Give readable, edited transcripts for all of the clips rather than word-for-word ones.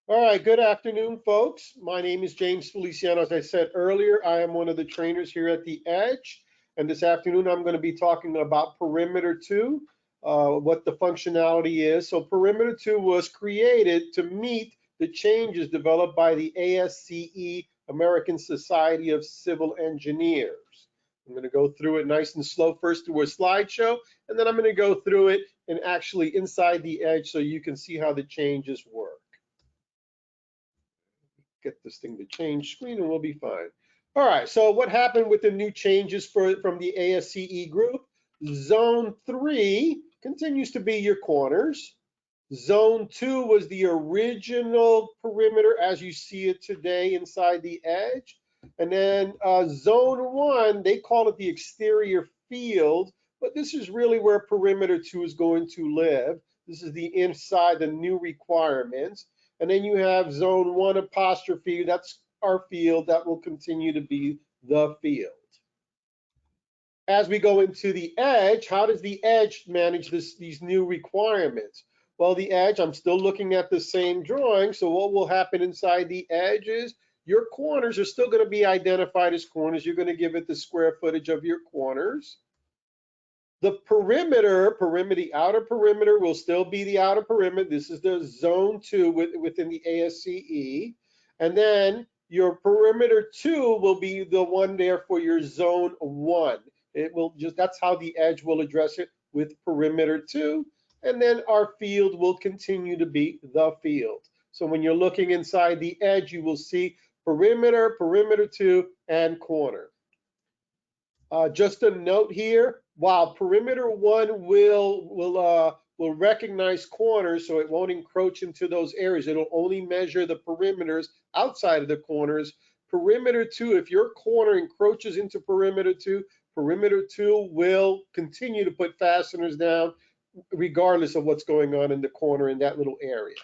All right, good afternoon, folks. My name is James Feliciano. As I said earlier, I am one of the trainers here at the Edge. And this afternoon, I'm going to be talking about Perimeter 2, what the functionality is. So Perimeter 2 was created to meet the changes developed by the ASCE, American Society of Civil Engineers. I'm going to go through it nice and slow first through a slideshow, and then I'm going to go through it and actually inside the Edge so you can see how the changes work. Get this thing to change screen and we'll be fine. All right, so what happened with the new changes from the ASCE group? Zone 3 continues to be your corners. Zone 2 was the original perimeter as you see it today inside the Edge. And then Zone 1, they call it the exterior field, but this is really where Perimeter 2 is going to live. This is the inside, the new requirements. And then you have Zone 1 apostrophe, that's our field, that will continue to be the field. As we go into the Edge, how does the Edge manage these new requirements? Well, the Edge, I'm still looking at the same drawing, so what will happen inside the Edge is your corners are still going to be identified as corners. You're going to give it the square footage of your corners. The perimeter, the outer perimeter will still be the outer perimeter. This is the Zone 2 within the ASCE. And then your Perimeter 2 will be the one there for your Zone 1. It will just, that's how the Edge will address it with Perimeter 2. And then our field will continue to be the field. So when you're looking inside the Edge, you will see perimeter, Perimeter 2, and corner. Just a note here, while Perimeter 1 will recognize corners, so it won't encroach into those areas. It'll only measure the perimeters outside of the corners. Perimeter 2, if your corner encroaches into Perimeter 2, Perimeter 2 will continue to put fasteners down regardless of what's going on in the corner in that little area.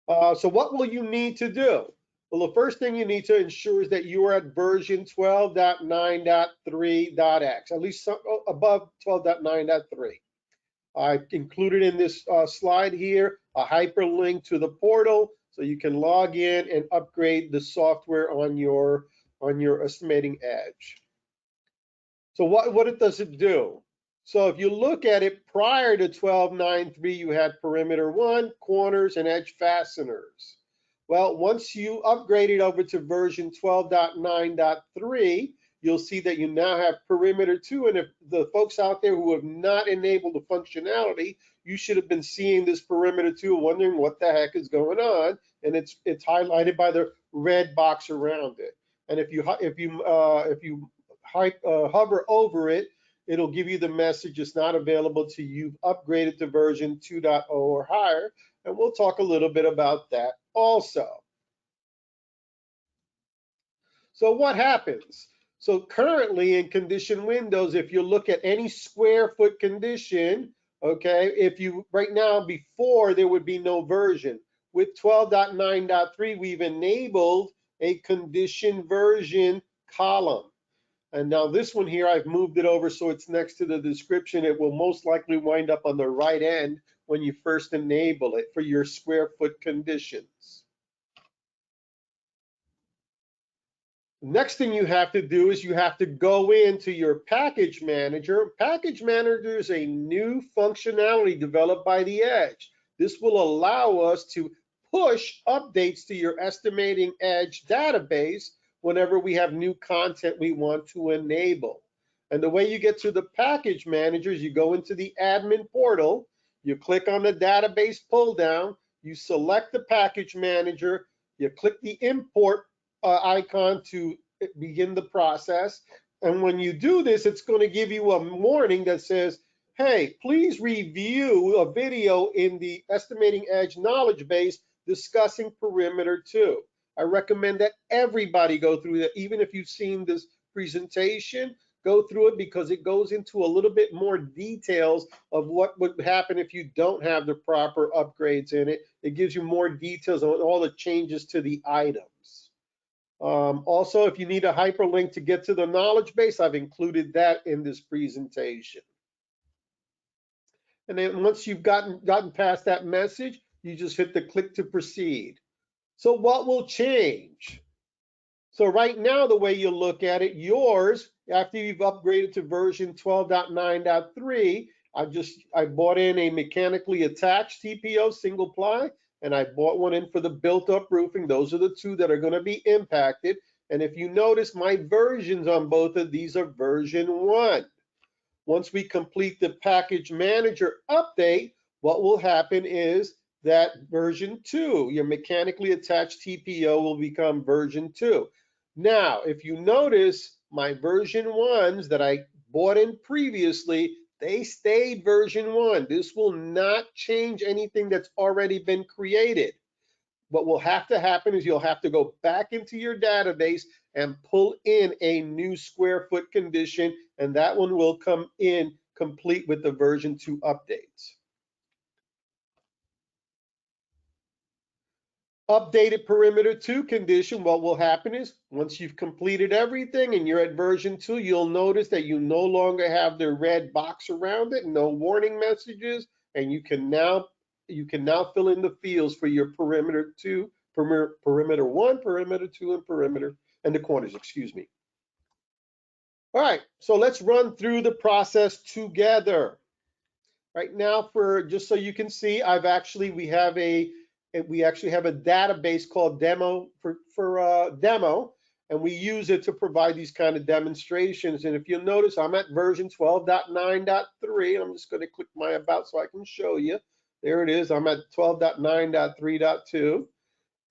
So what will you need to do? Well, the first thing you need to ensure is that you are at version 12.9.3.x, at least above 12.9.3. I included in this slide here a hyperlink to the portal so you can log in and upgrade the software on your estimating Edge. So what does it do? So if you look at it prior to 12.9.3, you had Perimeter 1, corners, and Edge fasteners. Well, once you upgrade it over to version 12.9.3, you'll see that you now have Perimeter 2. And if the folks out there who have not enabled the functionality, you should have been seeing this Perimeter 2, wondering what the heck is going on. And it's highlighted by the red box around it. And if you hover over it, it'll give you the message it's not available to you. You've upgraded to version 2.0 or higher. And we'll talk a little bit about that also. So what happens? So currently in condition windows, if you look at any square foot condition, okay, if you right now before there would be no version. With 12.9.3, we've enabled a condition version column. And now this one here, I've moved it over so it's next to the description. It will most likely wind up on the right end when you first enable it for your square foot conditions. Next thing you have to do is you have to go into your package manager. Package manager is a new functionality developed by the Edge. This will allow us to push updates to your estimating Edge database whenever we have new content we want to enable. And the way you get to the package manager is you go into the admin portal, you click on the database pull down, you select the package manager, you click the import icon to begin the process. And when you do this, it's going to give you a warning that says, hey, please review a video in the Estimating Edge knowledge base discussing Perimeter 2. I recommend that everybody go through that, even if you've seen this presentation, go through it because it goes into a little bit more details of what would happen if you don't have the proper upgrades in it. It gives you more details on all the changes to the items. Also, if you need a hyperlink to get to the knowledge base, I've included that in this presentation. And then once you've gotten past that message, you just hit the click to proceed. So what will change? So right now, the way you look at it, yours, after you've upgraded to version 12.9.3, I bought in a mechanically attached TPO single ply, and I bought one in for the built-up roofing. Those are the two that are going to be impacted. And if you notice, my versions on both of these are version 1. Once we complete the package manager update, what will happen is that version 2, your mechanically attached TPO, will become version 2. Now, if you notice, my version 1s that I bought in previously, they stayed version 1. This will not change anything that's already been created. What will have to happen is you'll have to go back into your database and pull in a new square foot condition, and that one will come in complete with the version 2 updates. Updated perimeter 2 condition, what will happen is once you've completed everything and you're at version 2, you'll notice that you no longer have the red box around it, no warning messages, and you can now fill in the fields for your perimeter 2, perimeter 1, perimeter 2, and the corners, excuse me. All right, so let's run through the process together. Right now, just so you can see, we actually have a database called demo for demo, and we use it to provide these kind of demonstrations. And if you'll notice, I'm at version 12.9.3. I'm just going to click my about so I can show you. There it is. I'm at 12.9.3.2.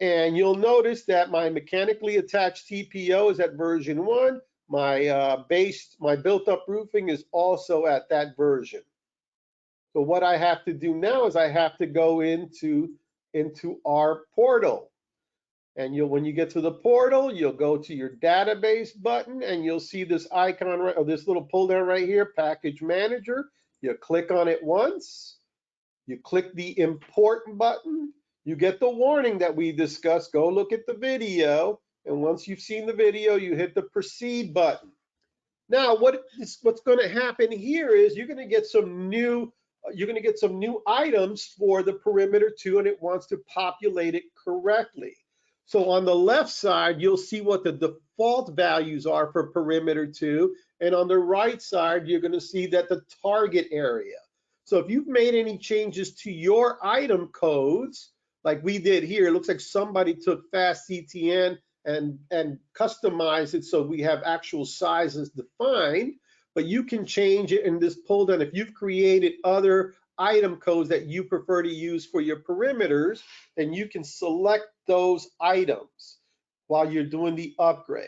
And you'll notice that my mechanically attached TPO is at version 1. My built-up roofing is also at that version. So what I have to do now is I have to go into our portal. And when you get to the portal, you'll go to your database button and you'll see this icon right, or this little pull down right here, package manager. You click on it once, you click the import button, you get the warning that we discussed, go look at the video. And once you've seen the video, you hit the proceed button. Now, what's going to happen here is you're going to get some new items for the perimeter 2, and it wants to populate it correctly. So on the left side, you'll see what the default values are for perimeter 2, and on the right side, you're going to see that the target area. So if you've made any changes to your item codes, like we did here, it looks like somebody took FastCTN and customize it so we have actual sizes defined, but you can change it in this pull down. If you've created other item codes that you prefer to use for your perimeters, then you can select those items while you're doing the upgrade.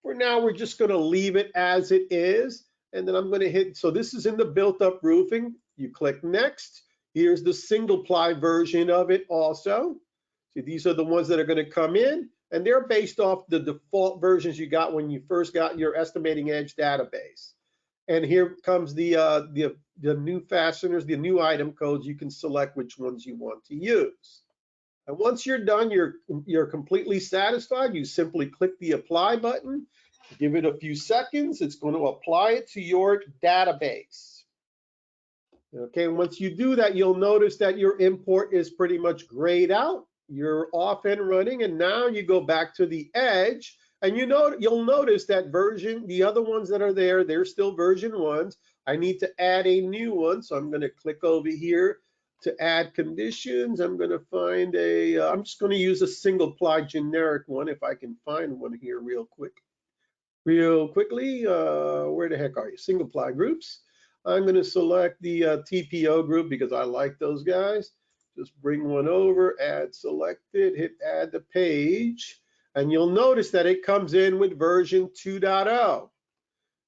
For now, we're just going to leave it as it is, and then I'm going to hit, so this is in the built-up roofing. You click next. Here's the single ply version of it also. See, these are the ones that are going to come in, and they're based off the default versions you got when you first got your Estimating Edge database. And here comes the new fasteners, the new item codes. You can select which ones you want to use. And once you're done, you're completely satisfied. You simply click the apply button, give it a few seconds. It's going to apply it to your database. Okay, and once you do that, you'll notice that your import is pretty much grayed out. You're off and running, and now you go back to the edge, and you'll notice that the other ones that are there, they're still version 1s. I need to add a new one, so I'm going to click over here to add conditions. I'm going to find I'm just going to use a single ply generic one if I can find one here real quickly. Where the heck are you? Single ply groups. I'm going to select the TPO group because I like those guys. Just bring one over, add selected, hit add the page, and you'll notice that it comes in with version 2.0.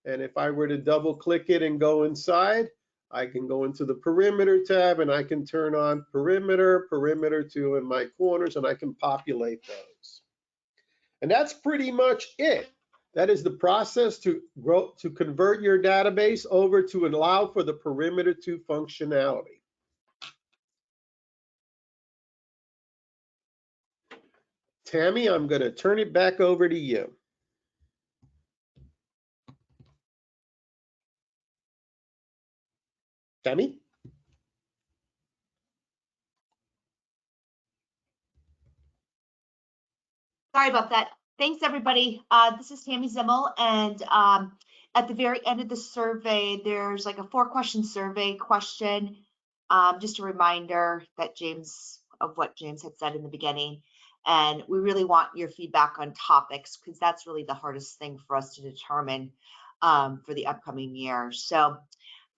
And if I were to double click it and go inside, I can go into the perimeter tab and I can turn on perimeter 2 in my corners, and I can populate those. And that's pretty much it. That is the process to convert your database over to allow for the perimeter 2 functionality. Tammy, I'm going to turn it back over to you. Tammy? Sorry about that. Thanks, everybody. This is Tammy Zimmel, and at the very end of the survey, there's like a 4-question survey question. Just a reminder that what James had said in the beginning. And we really want your feedback on topics because that's really the hardest thing for us to determine for the upcoming year. So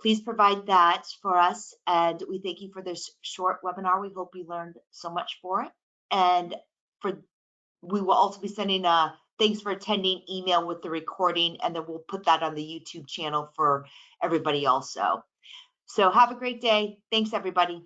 please provide that for us. And we thank you for this short webinar. We hope you learned so much for it. And we will also be sending a thanks for attending email with the recording, and then we'll put that on the YouTube channel for everybody also. So have a great day. Thanks, everybody.